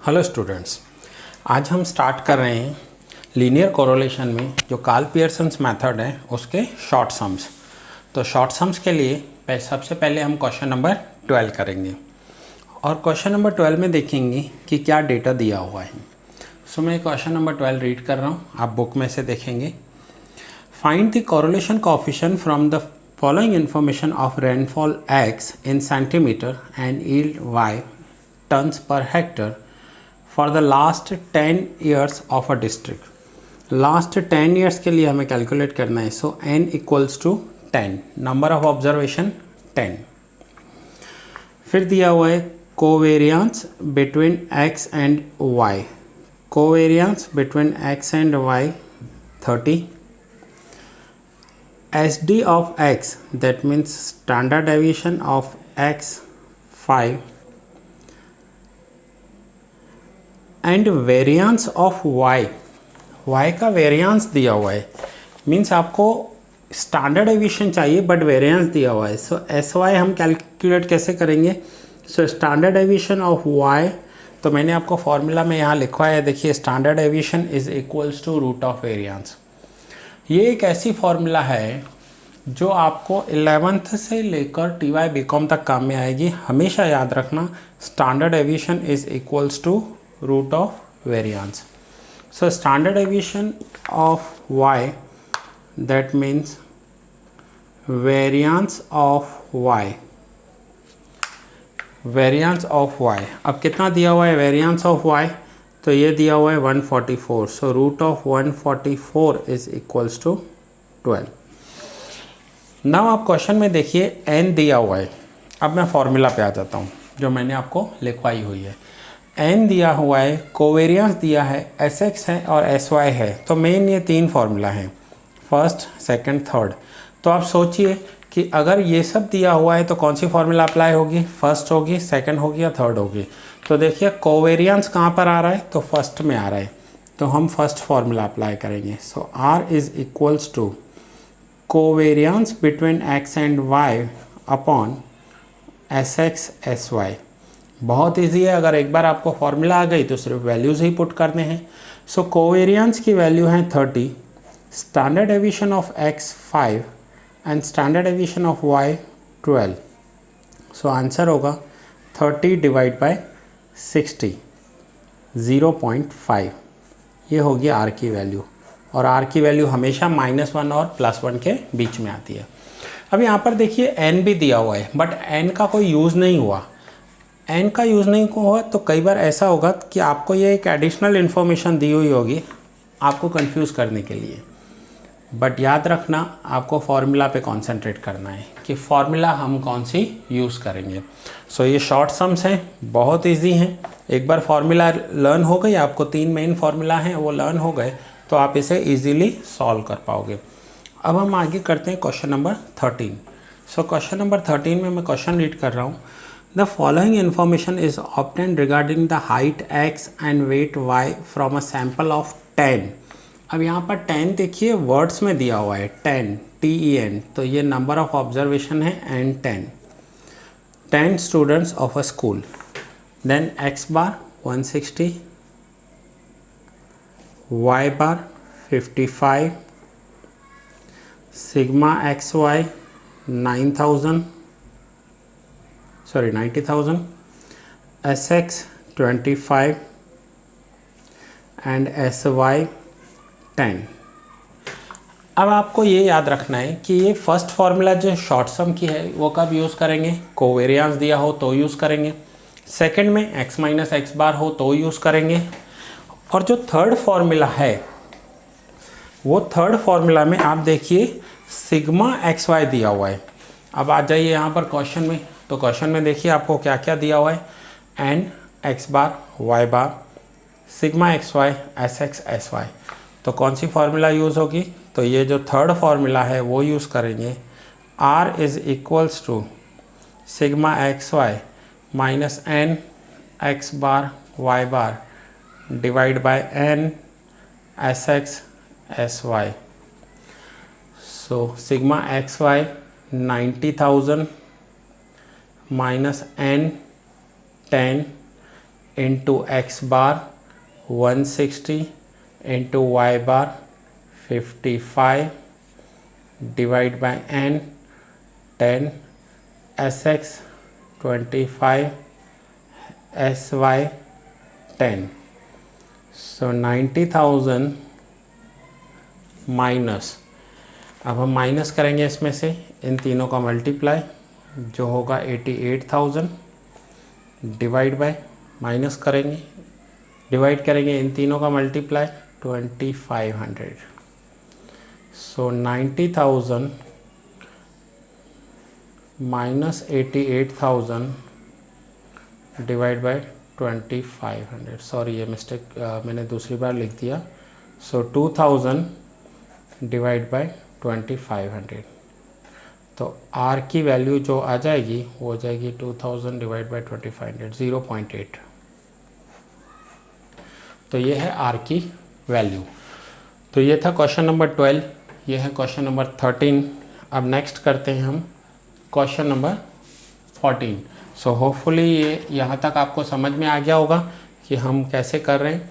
Hello students, आज हम start कर रहे हैं लीनियर कोरिलेशन में जो कार्ल पियर्सन्स मेथड है उसके शॉर्ट सम्स। तो शॉर्ट सम्स के लिए सबसे पहले हम क्वेश्चन नंबर 12 करेंगे और क्वेश्चन नंबर 12 में देखेंगे कि क्या डेटा दिया हुआ है। सो मैं क्वेश्चन नंबर 12 रीड कर रहा हूँ, आप बुक में से देखेंगे। Find the correlation coefficient from the following information of rainfall x in centimetre and yield y tons per hectare for the last 10 years of a district. Last 10 years के लिए हमें कैलकुलेट करना है। So n equals to 10, number of observation 10। फिर दिया हुआ है covariance between x and y, covariance between x and y 30, SD of x, that means standard deviation of x 5, and variance of y, y का variance दिया हुआ है। Means आपको standard deviation चाहिए बट वेरियंस दिया हुआ है। सो एस वाई हम कैलकुलेट कैसे करेंगे। So standard deviation of y, तो मैंने आपको फॉर्मूला में यहाँ लिखवा है, देखिए standard deviation is equals to root of variance. ये एक ऐसी फॉर्मूला है जो आपको 11th से लेकर TY BCom तक काम में आएगी। हमेशा याद रखना, standard deviation is equals to root of variance. So standard deviation of y, that means variance of y, variance of y। अब कितना दिया हुआ है variance of y, तो ये दिया हुआ है 144। So root of 144 is equals to 12। Now आप क्वेश्चन में देखिए n दिया हुआ है। अब मैं फॉर्मूला पे आ जाता हूँ जो मैंने आपको लिखवाई हुई है। n दिया हुआ है, कोवेरियंस दिया है, Sx है और Sy है। तो मेन ये तीन फार्मूला हैं, फर्स्ट, सेकंड, थर्ड। तो आप सोचिए कि अगर ये सब दिया हुआ है तो कौन सी फार्मूला अप्लाई होगी, फर्स्ट होगी, सेकंड होगी या थर्ड होगी। तो देखिए कोवेरियंस कहाँ पर आ रहा है, तो फर्स्ट में आ रहा है, तो हम फर्स्ट फार्मूला अप्लाई करेंगे। So R is equals to covariance between x and y upon Sx Sy। बहुत इजी है, अगर एक बार आपको फॉर्मूला आ गई तो सिर्फ वैल्यूज़ ही पुट करने हैं। सो कोवेरियंस की वैल्यू है 30, standard deviation of x 5 and standard deviation of y 12। So answer होगा 30 डिवाइड बाय 60, 0.5। ये होगी r की वैल्यू, और r की वैल्यू हमेशा -1 और +1 के बीच में आती है। अब यहाँ पर देखिए n भी दिया हुआ है बट n का कोई यूज़ नहीं हुआ। n का यूज़ नहीं हुआ तो कई बार ऐसा होगा कि आपको ये एक एडिशनल इन्फॉर्मेशन दी हुई होगी आपको कंफ्यूज करने के लिए। बट याद रखना, आपको फार्मूला पे कंसंट्रेट करना है कि फार्मूला हम कौन सी यूज़ करेंगे। सो ये शॉर्ट सम्स हैं, बहुत इजी हैं। एक बार फार्मूला लर्न हो गई, आपको तीन मेन फार्मूला हैं वो लर्न हो गए तो आप इसे ईजीली सॉल्व कर पाओगे। अब हम आगे करते हैं question number 13। So question number 13 में मैं क्वेश्चन रीड कर रहा हूँ। The following information is obtained regarding the height x and weight y from a sample of 10। अब यहाँ पर 10 देखिए वर्ड्स में दिया हुआ है, 10 TEN, तो ये नंबर ऑफ ऑब्जर्वेशन है and 10 students of a school. Then x bar 160, y bar 55, sigma xy 90,000, Sx 25 and Sy 10। अब आपको ये याद रखना है कि ये फर्स्ट फार्मूला जो शॉर्ट सम की है वो कब यूज़ करेंगे, कोवेरियंस दिया हो तो यूज़ करेंगे। सेकंड में x माइनस एक्स बार हो तो यूज़ करेंगे। और जो थर्ड फार्मूला है वो थर्ड फार्मूला में आप देखिए सिग्मा xy दिया हुआ है। अब आ जाइए यहाँ पर क्वेश्चन में, तो क्वेश्चन में देखिए आपको क्या क्या दिया हुआ है, n x bar y bar sigma x y s x s y. तो कौन सी फार्मूला यूज़ होगी, तो ये जो थर्ड फार्मूला है वो यूज़ करेंगे। R is equals to sigma x y minus n x bar y bar divide by n s x s y. So sigma x y 90,000 minus n 10 into x bar 160 into y bar 55 divide by n 10 sx 25 sy 10. So 90,000 minus, अब हम minus करेंगे इसमें से इन तीनों का multiply जो होगा 88,000 divide by, minus करेंगे डिवाइड करेंगे इन तीनों का multiply 2500. So 90,000 minus 88,000 divide by 2500. Sorry ये मिस्टेक मैंने दूसरी बार लिख दिया. सो 2000 डिवाइड बाय 2500. तो R की वैल्यू जो आ जाएगी वो हो जाएगी 2000 डिवाइड बाय 2500 0.8. तो ये है R की वैल्यू. तो ये था क्वेश्चन नंबर 12. ये है क्वेश्चन नंबर 13. अब नेक्स्ट करते हैं हम क्वेश्चन नंबर 14. सो होपफुली ये यहाँ तक आपको समझ में आ गया होगा कि हम कैसे कर रहे हैं.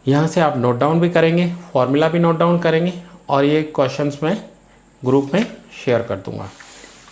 यहाँ से आप नोट डाउन भी करेंगे, फॉर्मूला भी नोट डाउन करेंगे और ये क्वेश्चंस मैं ग्रुप में शेयर कर दूंगा.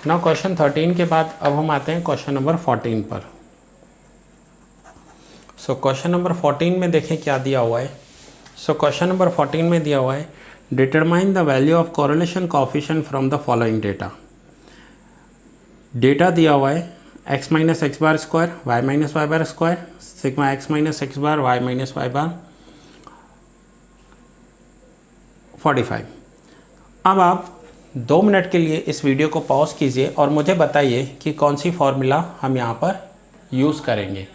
ना क्वेश्चन 13 के बाद अब हम आते हैं क्वेश्चन नंबर 14 पर. सो क्वेश्चन नंबर 14 में देखें क्या दिया हुआ है. सो क्वेश्चन नंबर 14 में दिया हुआ है determine the value of correlation coefficient from the following data. Data दिया हुआ है x minus x bar square y minus y bar square sigma x minus x bar y minus y bar 45. अब आप 2 minute के लिए इस video को pause कीजिए और मुझे बताइए कि कौन सी फार्मूला हम यहाँ पर यूज़ करेंगे,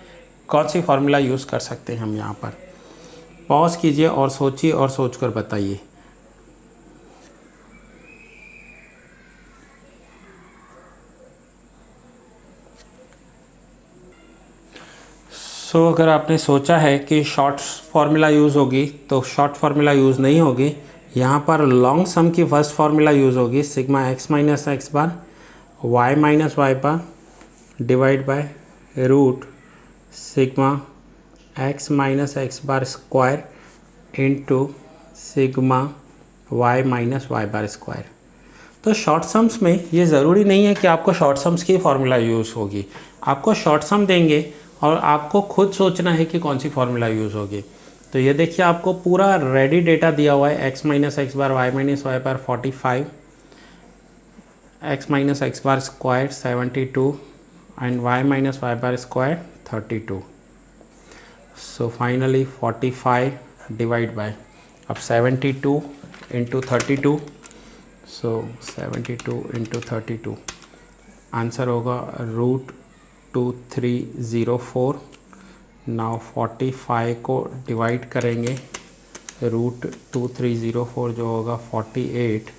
कौन सी फार्मूला यूज़ कर सकते हैं हम यहाँ पर. पॉज कीजिए और सोचिए और सोचकर बताइए. सो अगर आपने सोचा है कि शॉर्ट फार्मूला यूज़ होगी तो शॉर्ट फार्मूला यूज़ नहीं होगी. यहाँ पर लॉन्ग सम की फर्स्ट फार्मूला यूज़ होगी sigma x minus x bar y minus y bar divide by root sigma x minus x bar square into sigma y minus y bar square. तो short sums में ये ज़रूरी नहीं है कि आपको शॉर्ट सम्स की फार्मूला यूज़ होगी. आपको शॉर्ट सम देंगे और आपको खुद सोचना है कि कौन सी फार्मूला यूज़ होगी. तो ये देखिए आपको पूरा रेडी डेटा दिया हुआ है x minus x bar y minus y bar 45 x minus x bar square 72 and y minus y bar square 32. So finally 45 divide by अब 72 इंटू 32. सो 72 इंटू 32 आंसर होगा रूट 2304. नाउ 45 को डिवाइड करेंगे root 2304 जो होगा 48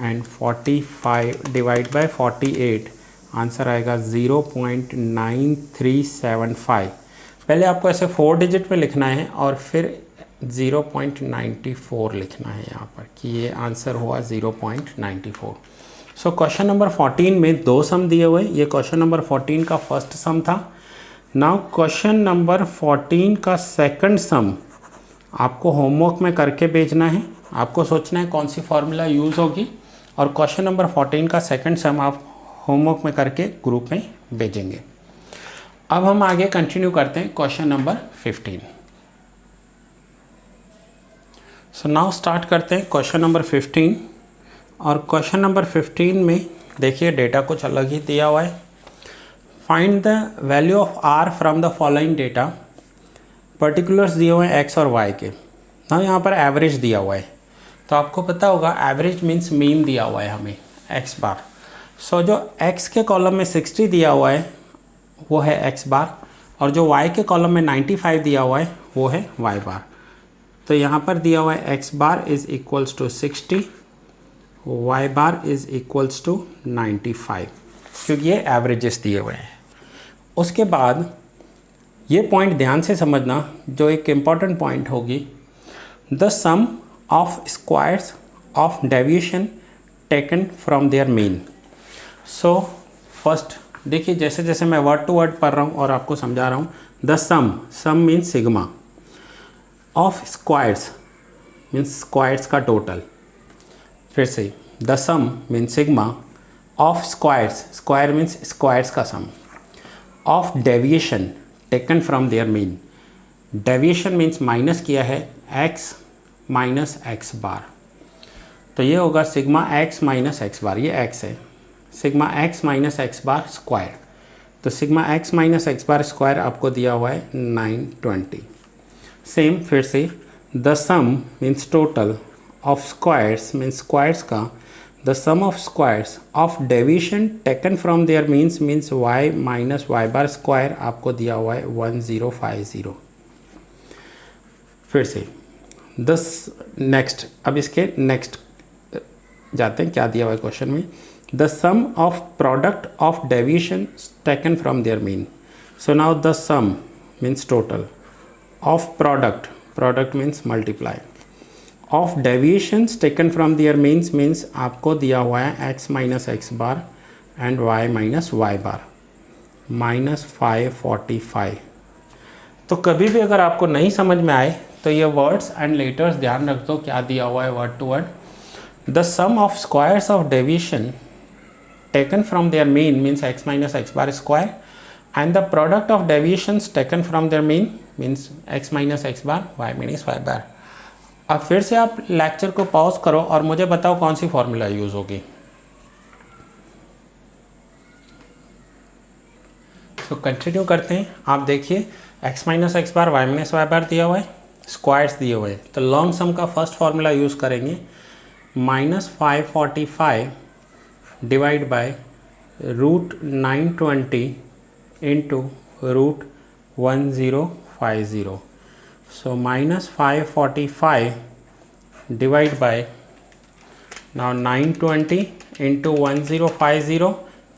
एंड 45 डिवाइड बाय 48 आंसर आएगा 0.9375. पहले आपको ऐसे 4 डिजिट में लिखना है और फिर 0.94 लिखना है यहाँ पर कि ये आंसर हुआ 0.94. सो क्वेश्चन नंबर 14 में 2 सम दिए हुए. ये क्वेश्चन नंबर 14 का फर्स्ट सम था. नाउ क्वेश्चन नंबर 14 का सेकंड सम आपको होमवर्क में करके भेजना है. आपको सोचना है कौन सी फार्मूला यूज़ होगी और क्वेश्चन नंबर 14 का सेकंड सम आप होमवर्क में करके ग्रुप में भेजेंगे. अब हम आगे कंटिन्यू करते हैं question number 15. So now start करते हैं क्वेश्चन नंबर 15. और क्वेश्चन नंबर 15 में देखिए डेटा कुछ अलग ही दिया हुआ है. Find the value of R from the following data. Particulars दिए हुए हैं x और y के. ना यहाँ पर एवरेज दिया हुआ है तो आपको पता होगा एवरेज मीन्स मीन दिया हुआ है हमें x बार. सो जो x के कॉलम में 60 दिया हुआ है वो है x बार और जो y के कॉलम में 95 दिया हुआ है वो है y बार. तो यहाँ पर दिया हुआ है x bar is equals to 60, y bar is equals to 95 क्योंकि ये एवरेजेस दिए हुए हैं. उसके बाद ये पॉइंट ध्यान से समझना जो एक इम्पॉर्टेंट पॉइंट होगी. The sum of squares of deviation taken from their mean. So first देखिए जैसे जैसे मैं वर्ड टू वर्ड पढ़ रहा हूँ और आपको समझा रहा हूँ, the sum means sigma of squares means squares का टोटल। फिर से the sum means sigma of squares, square means squares का sum, of deviation taken from their mean. Deviation means minus किया है x माइनस एक्स बार, तो ये होगा sigma x minus x bar, ये x है, sigma x minus x bar square. तो sigma x minus x bar square आपको दिया हुआ है 920। सेम फिर से the sum means total of squares means squares का, the sum of squares of deviation taken from their means y minus y bar square आपको दिया हुआ है 1050। फिर से नेक्स्ट, अब इसके नेक्स्ट जाते हैं, क्या दिया हुआ है क्वेश्चन में, the sum of product of deviation taken from their mean. So now the sum means total of product means multiply, of deviations taken from their means आपको दिया हुआ है x minus x bar and y minus y bar minus 545। तो कभी भी अगर आपको नहीं समझ में आए तो ये वर्ड्स एंड लेटर्स ध्यान रख दो, क्या दिया हुआ है word to word, the sum of squares of deviation taken from their mean means x minus x bar square and the product of deviations taken from their mean means x minus x bar y minus y bar. अब फिर से आप lecture को pause करो और मुझे बताओ कौन सी फॉर्मूला यूज़ होगी। तो कंटिन्यू करते हैं। आप देखिए x minus x bar y minus y बार दिया हुआ है, स्क्वायर्स दिए हुए हैं, तो लॉन्ग सम का फर्स्ट फार्मूला यूज़ करेंगे, minus 545 divide by root 920 into root 1050। So minus 545 divide by now 920 into 1050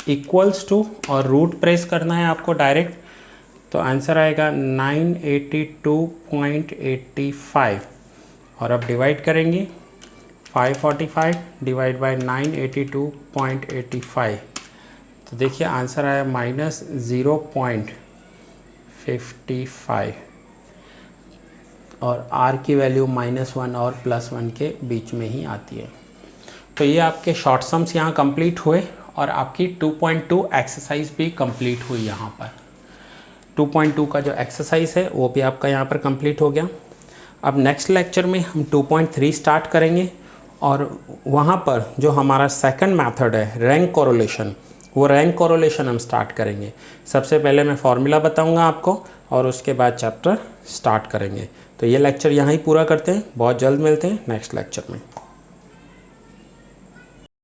equals to, और रूट प्रेस करना है आपको डायरेक्ट, तो आंसर आएगा 982.85। और अब डिवाइड करेंगे 545 डिवाइड बाय 982.85, तो देखिए आंसर आया माइनस 0.55 और r की वैल्यू -1 और +1 के बीच में ही आती है। तो ये आपके शॉर्ट सम्स यहाँ कंप्लीट हुए और आपकी 2.2 एक्सरसाइज भी कंप्लीट हुई। यहाँ पर 2.2 का जो एक्सरसाइज है वो भी आपका यहाँ पर कंप्लीट हो गया। अब नेक्स्ट लेक्चर में हम 2.3 स्टार्ट करेंगे और वहाँ पर जो हमारा सेकंड मेथड है रैंक कोरिलेशन, वो रैंक कोरिलेशन हम स्टार्ट करेंगे। सबसे पहले मैं फॉर्मूला बताऊँगा आपको और उसके बाद चैप्टर स्टार्ट करेंगे। तो ये लेक्चर यहाँ ही पूरा करते हैं, बहुत जल्द मिलते हैं नेक्स्ट लेक्चर में।